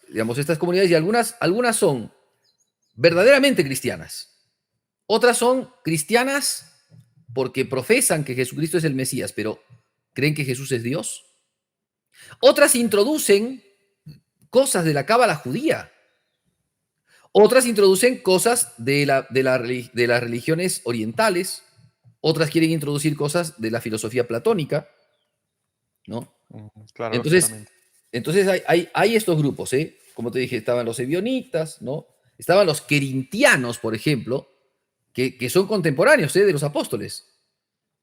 digamos, estas comunidades y algunas son verdaderamente cristianas. Otras son cristianas porque profesan que Jesucristo es el Mesías, pero creen que Jesús es Dios. Otras introducen cosas de la cábala judía. Otras introducen cosas de las religiones orientales. Otras quieren introducir cosas de la filosofía platónica, ¿no? Claro, Entonces, lógicamente. entonces hay estos grupos, ¿eh? Como te dije, estaban los ebionitas, ¿no? Estaban los querintianos, por ejemplo, que son contemporáneos, ¿eh? De los apóstoles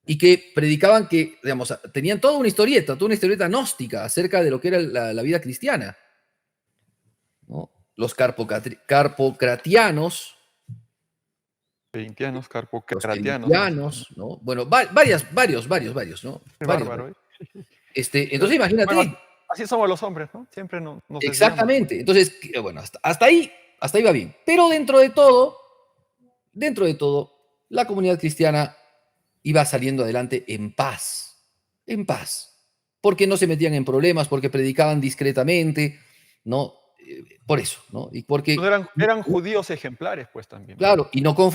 y que predicaban que, digamos, tenían toda una historieta gnóstica acerca de lo que era la vida cristiana, ¿no? Los carpocratianos, Corintianos, los carpocratianos, me dice. queritianos, ¿no? Bueno, varios, ¿no? Qué Varios, bárbaro, varios. ¿eh? Entonces Bueno, imagínate, así somos los hombres, ¿no? Siempre nos desviamos, pues. exactamente. Entonces, bueno, hasta ahí va bien. Pero dentro de todo, la comunidad cristiana iba saliendo adelante en paz, porque no se metían en problemas, porque predicaban discretamente, ¿no? Por eso, ¿no? Y Pues porque, eran judíos ejemplares, pues también. claro, y no Ujú.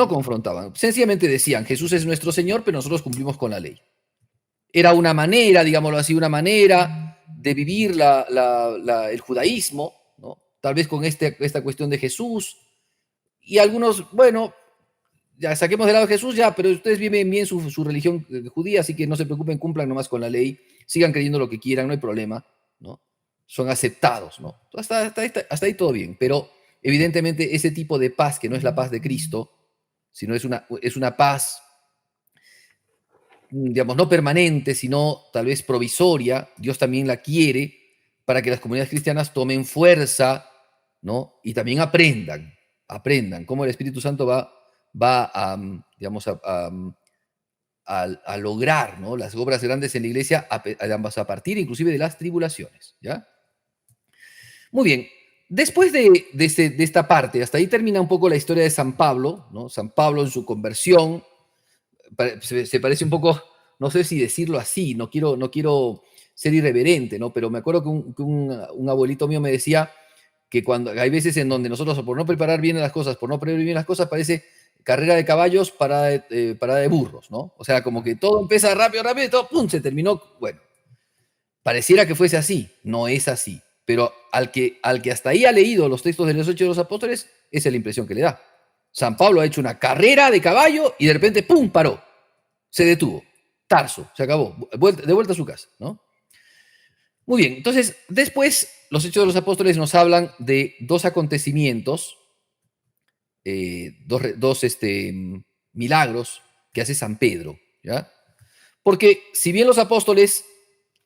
confrontaban, sencillamente decían, Jesús es nuestro Señor, pero nosotros cumplimos con la ley. Era una manera, digámoslo así, una manera de vivir el judaísmo, ¿no? Tal vez con esta cuestión de Jesús, y algunos, bueno, ya saquemos de lado a Jesús, ya, pero ustedes viven bien su religión judía, así que no se preocupen, cumplan nomás con la ley, sigan creyendo lo que quieran, no hay problema, ¿no? Son aceptados, ¿no? Hasta ahí todo bien, pero evidentemente ese tipo de paz, que no es la paz de Cristo, sino es una paz, digamos, no permanente, sino tal vez provisoria, Dios también la quiere para que las comunidades cristianas tomen fuerza, ¿no? Y también aprendan cómo el Espíritu Santo va a, digamos, a lograr, ¿no? Las obras grandes en la iglesia a partir inclusive de las tribulaciones, ¿ya? Muy bien. Después de esta parte, hasta ahí termina un poco la historia de San Pablo, ¿no? San Pablo en su conversión, se parece un poco, no sé si decirlo así, no quiero ser irreverente, ¿no? Pero me acuerdo que un abuelito mío me decía que cuando hay veces en donde nosotros, por no preparar bien las cosas, por no preparar bien las cosas, parece carrera de caballos, parada de burros, ¿no? O sea, como que todo empieza rápido, rápido, y todo, ¡pum!, se terminó. Bueno, pareciera que fuese así, no es así. Pero al que hasta ahí ha leído los textos de los Hechos de los Apóstoles, esa es la impresión que le da. San Pablo ha hecho una carrera de caballo y de repente, ¡pum!, paró. Se detuvo. Tarso, se acabó. De vuelta a su casa, ¿no? Muy bien, entonces, después los Hechos de los Apóstoles nos hablan de dos acontecimientos, dos milagros que hace San Pedro, ¿ya? Porque si bien los apóstoles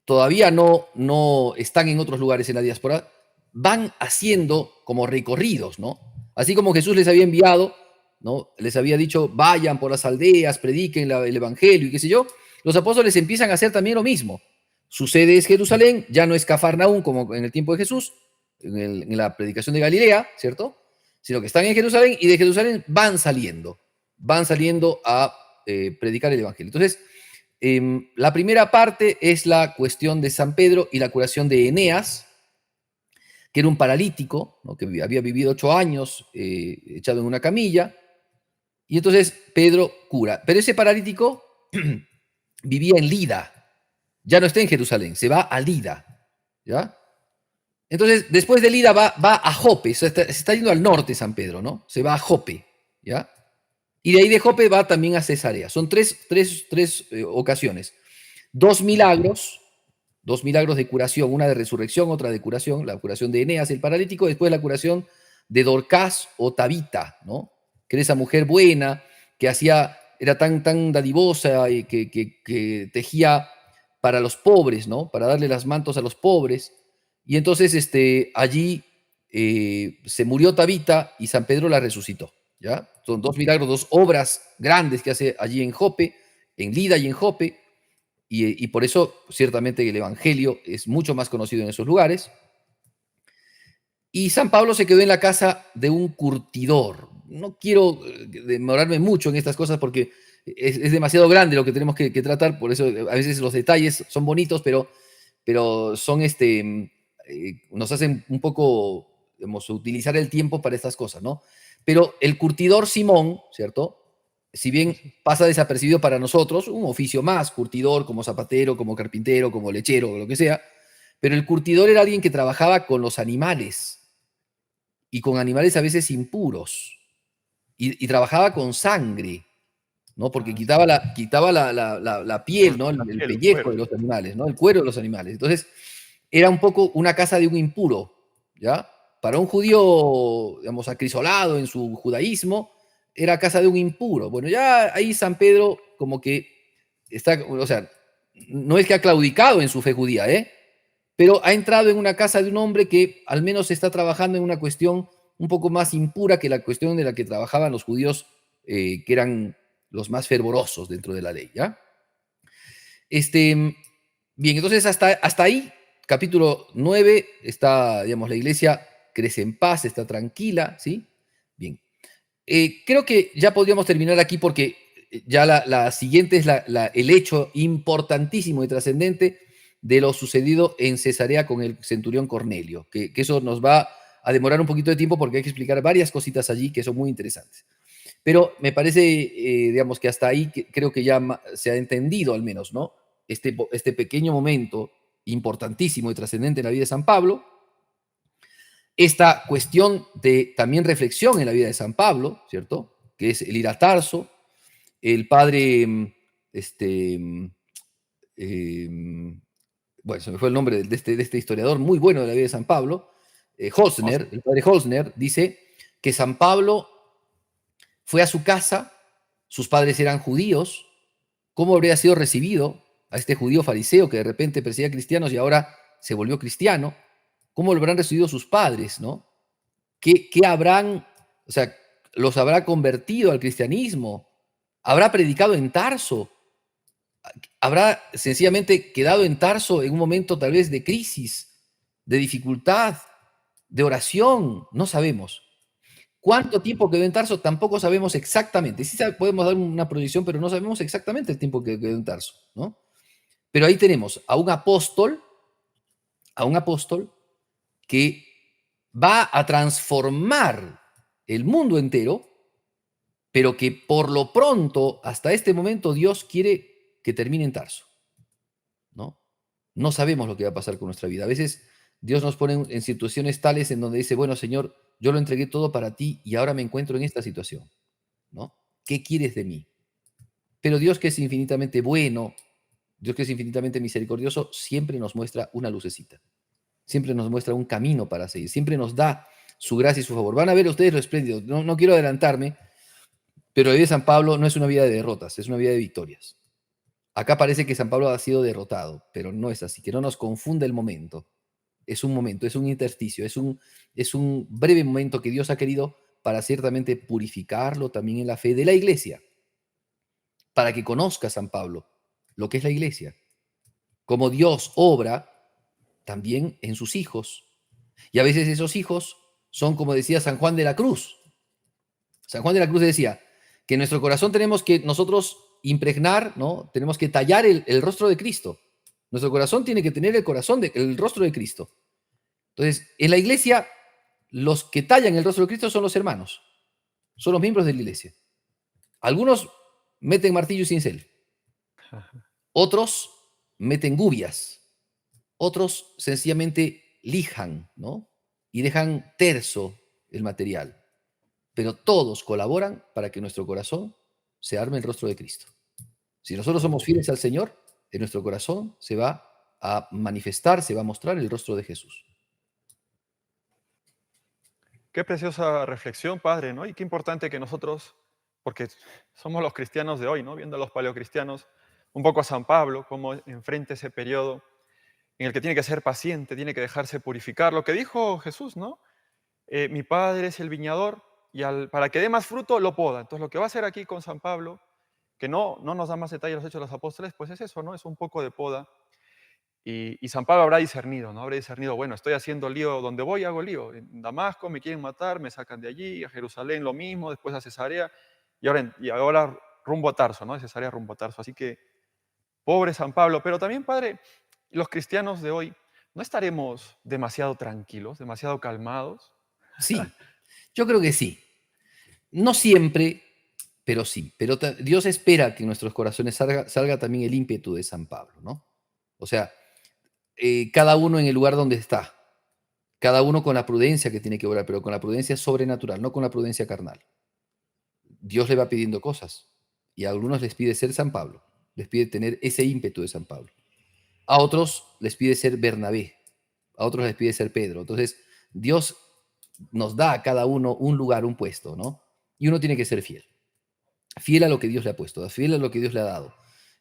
todavía no están en otros lugares en la diáspora, van haciendo como recorridos, ¿no? Así como Jesús les había enviado, ¿no? Les había dicho, vayan por las aldeas, prediquen el evangelio y qué sé yo, los apóstoles empiezan a hacer también lo mismo. Su sede es Jerusalén, ya no es Cafarnaún como en el tiempo de Jesús, en la predicación de Galilea, ¿cierto? Sino que están en Jerusalén y de Jerusalén van saliendo a predicar el evangelio. Entonces, la primera parte es la cuestión de San Pedro y la curación de Eneas, que era un paralítico, ¿no?, que había vivido 8 años echado en una camilla, y entonces Pedro cura. Pero ese paralítico vivía en Lida, ya no está en Jerusalén, se va a Lida, ¿ya? Entonces, después de Lida va a Jope, se está yendo al norte San Pedro, ¿no? Se va a Jope, ¿ya? Y de ahí de Jope va también a Cesarea. Son tres ocasiones. Dos milagros de curación, una de resurrección, otra de curación, la curación de Eneas, el paralítico, después la curación de Dorcas o Tabita, ¿no? Que era esa mujer buena, que era tan dadivosa y que tejía para los pobres, ¿no? Para darle las mantos a los pobres. Y entonces allí se murió Tabita y San Pedro la resucitó, ¿ya? Son dos milagros, dos obras grandes que hace allí en Jope, en Lida y en Jope, y por eso ciertamente el Evangelio es mucho más conocido en esos lugares. Y San Pablo se quedó en la casa de un curtidor. No quiero demorarme mucho en estas cosas porque es demasiado grande lo que tenemos que tratar, por eso a veces los detalles son bonitos, pero son nos hacen un poco, digamos, utilizar el tiempo para estas cosas, ¿no? Pero el curtidor Simón, ¿cierto? Si bien pasa desapercibido para nosotros, un oficio más, curtidor, como zapatero, como carpintero, como lechero, o lo que sea, pero el curtidor era alguien que trabajaba con los animales y con animales a veces impuros y trabajaba con sangre, ¿no? Porque quitaba la piel, ¿no? El El pellejo de cuero. los animales, ¿no? El cuero de los animales. Entonces, era un poco una casa de un impuro, ¿ya? Para un judío, digamos, acrisolado en su judaísmo, era casa de un impuro. Bueno, ya ahí San Pedro como que está, o sea, no es que ha claudicado en su fe judía, ¿eh? Pero ha entrado en una casa de un hombre que al menos está trabajando en una cuestión un poco más impura que la cuestión de la que trabajaban los judíos, que eran los más fervorosos dentro de la ley, ¿ya? Bien, entonces hasta ahí, capítulo 9 está, digamos, la iglesia crece en paz, está tranquila, ¿sí? Bien. Creo que ya podríamos terminar aquí porque ya la siguiente es el hecho importantísimo y trascendente de lo sucedido en Cesarea con el centurión Cornelio, que eso nos va a demorar un poquito de tiempo porque hay que explicar varias cositas allí que son muy interesantes. Pero me parece, digamos, que hasta ahí creo que ya se ha entendido al menos, ¿no? Este pequeño momento importantísimo y trascendente en la vida de San Pablo. Esta cuestión de también reflexión en la vida de San Pablo, ¿cierto? Que es el ir a Tarso, el padre, bueno, se me fue el nombre de este historiador muy bueno de la vida de San Pablo, Holzner, el padre Holzner, dice que San Pablo fue a su casa, sus padres eran judíos, ¿cómo habría sido recibido a este judío fariseo que de repente perseguía cristianos y ahora se volvió cristiano? ¿Cómo lo habrán recibido sus padres, no? ¿Qué habrán, o sea, los habrá convertido al cristianismo? ¿Habrá predicado en Tarso? ¿Habrá sencillamente quedado en Tarso en un momento tal vez de crisis, de dificultad, de oración? No sabemos. ¿Cuánto tiempo quedó en Tarso? Tampoco sabemos exactamente. Sí podemos dar una proyección, pero no sabemos exactamente el tiempo que quedó en Tarso, ¿no? Pero ahí tenemos a un apóstol que va a transformar el mundo entero, pero que por lo pronto, hasta este momento, Dios quiere que termine en Tarso, ¿no? No sabemos lo que va a pasar con nuestra vida. A veces Dios nos pone en situaciones tales en donde dice, bueno, Señor, yo lo entregué todo para ti y ahora me encuentro en esta situación, ¿no? ¿Qué quieres de mí? Pero Dios, que es infinitamente bueno, Dios que es infinitamente misericordioso, siempre nos muestra una lucecita, siempre nos muestra un camino para seguir, siempre nos da su gracia y su favor. Van a ver ustedes lo espléndido. No quiero adelantarme, pero la vida de San Pablo no es una vida de derrotas, es una vida de victorias. Acá parece que San Pablo ha sido derrotado, pero no es así, que no nos confunda el momento. Es un momento, es un intersticio, es un breve momento que Dios ha querido para ciertamente purificarlo también en la fe de la iglesia, para que conozca San Pablo lo que es la iglesia, como Dios obra también en sus hijos. Y a veces esos hijos son, como decía San Juan de la Cruz. San Juan de la Cruz decía que en nuestro corazón tenemos que nosotros impregnar, ¿no? Tenemos que tallar el rostro de Cristo. Nuestro corazón tiene que tener el rostro de Cristo. Entonces, en la iglesia, los que tallan el rostro de Cristo son los hermanos, son los miembros de la iglesia. Algunos meten martillo y cincel, otros meten gubias, otros sencillamente lijan, ¿no? Y dejan terso el material. Pero todos colaboran para que nuestro corazón se arme el rostro de Cristo. Si nosotros somos fieles al Señor, en nuestro corazón se va a manifestar, se va a mostrar el rostro de Jesús. Qué preciosa reflexión, padre, ¿no? Y qué importante que nosotros, porque somos los cristianos de hoy, ¿no? Viendo a los paleocristianos, un poco a San Pablo, cómo enfrenta ese periodo en el que tiene que ser paciente, tiene que dejarse purificar. Lo que dijo Jesús, ¿no? Mi padre es el viñador y para que dé más fruto lo poda. Entonces lo que va a hacer aquí con San Pablo, que no nos da más detalles los hechos de los apóstoles, pues es eso, ¿no? Es un poco de poda. Y San Pablo habrá discernido, ¿no? Habrá discernido, bueno, estoy haciendo lío donde voy, hago lío. En Damasco me quieren matar, me sacan de allí, a Jerusalén lo mismo, después a Cesarea, y ahora rumbo a Tarso, ¿no? De Cesarea rumbo a Tarso. Así que, pobre San Pablo. Pero también, padre, los cristianos de hoy, ¿no estaremos demasiado tranquilos, demasiado calmados? Sí, yo creo que sí. No siempre, pero sí. Pero Dios espera que en nuestros corazones salga también el ímpetu de San Pablo, ¿no? O sea, cada uno en el lugar donde está, cada uno con la prudencia que tiene que obrar, pero con la prudencia sobrenatural, no con la prudencia carnal. Dios le va pidiendo cosas y a algunos les pide ser San Pablo, les pide tener ese ímpetu de San Pablo. A otros les pide ser Bernabé, a otros les pide ser Pedro. Entonces, Dios nos da a cada uno un lugar, un puesto, ¿no? Y uno tiene que ser fiel. Fiel a lo que Dios le ha puesto, fiel a lo que Dios le ha dado.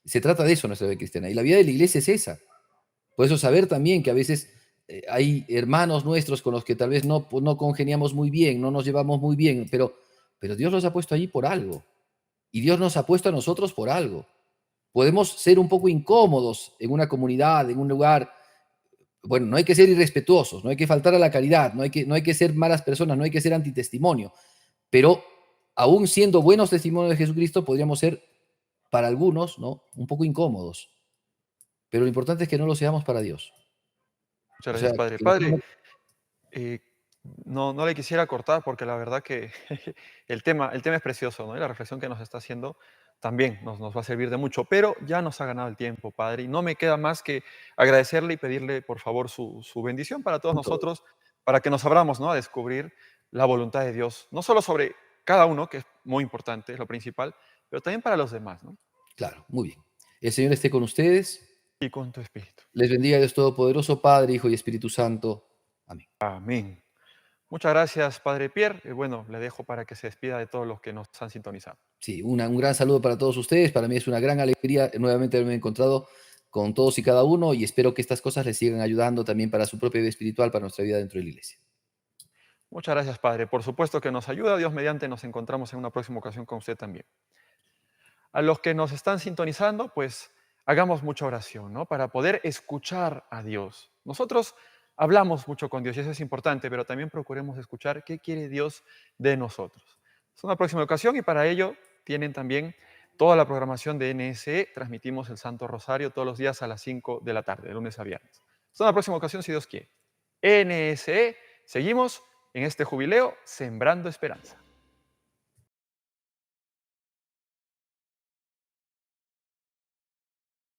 Se trata de eso nuestra vida cristiana. Y la vida de la iglesia es esa. Por eso saber también que a veces hay hermanos nuestros con los que tal vez no congeniamos muy bien, no nos llevamos muy bien, pero Dios los ha puesto allí por algo. Y Dios nos ha puesto a nosotros por algo. Podemos ser un poco incómodos en una comunidad, en un lugar. Bueno, no hay que ser irrespetuosos, no hay que faltar a la caridad, no hay que ser malas personas, no hay que ser antitestimonio, pero aún siendo buenos testimonios de Jesucristo, podríamos ser para algunos, ¿no? Un poco incómodos, pero lo importante es que no lo seamos para Dios. Muchas O sea, gracias, padre. que nosotros Padre, no. eh, no le quisiera cortar porque la verdad que el tema es precioso, ¿no? Y la reflexión que nos está haciendo. también nos va a servir de mucho. Pero ya nos ha ganado el tiempo, Padre, y no me queda más que agradecerle y pedirle, por favor, su bendición para todos Con todo. nosotros, para que nos abramos, ¿no?, a descubrir la voluntad de Dios, no solo sobre cada uno, que es muy importante, es lo principal, pero también para los demás, ¿no? Claro, muy bien. El Señor esté con ustedes. Y con tu espíritu. Les bendiga Dios Todopoderoso, Padre, Hijo y Espíritu Santo. Amén. Amén. Muchas gracias, Padre Pierre. Bueno, le dejo para que se despida de todos los que nos han sintonizado. Sí, un gran saludo para todos ustedes. Para mí es una gran alegría nuevamente haberme encontrado con todos y cada uno y espero que estas cosas les sigan ayudando también para su propia vida espiritual, para nuestra vida dentro de la iglesia. Muchas gracias, Padre. Por supuesto que nos ayuda. Dios mediante, nos encontramos en una próxima ocasión con usted también. A los que nos están sintonizando, pues hagamos mucha oración, ¿no? Para poder escuchar a Dios. Nosotros hablamos mucho con Dios y eso es importante, pero también procuremos escuchar qué quiere Dios de nosotros. Es una próxima ocasión y para ello tienen también toda la programación de NSE. Transmitimos el Santo Rosario todos los días a las 5 de la tarde, de lunes a viernes. Es una próxima ocasión si Dios quiere. NSE, seguimos en este jubileo sembrando esperanza.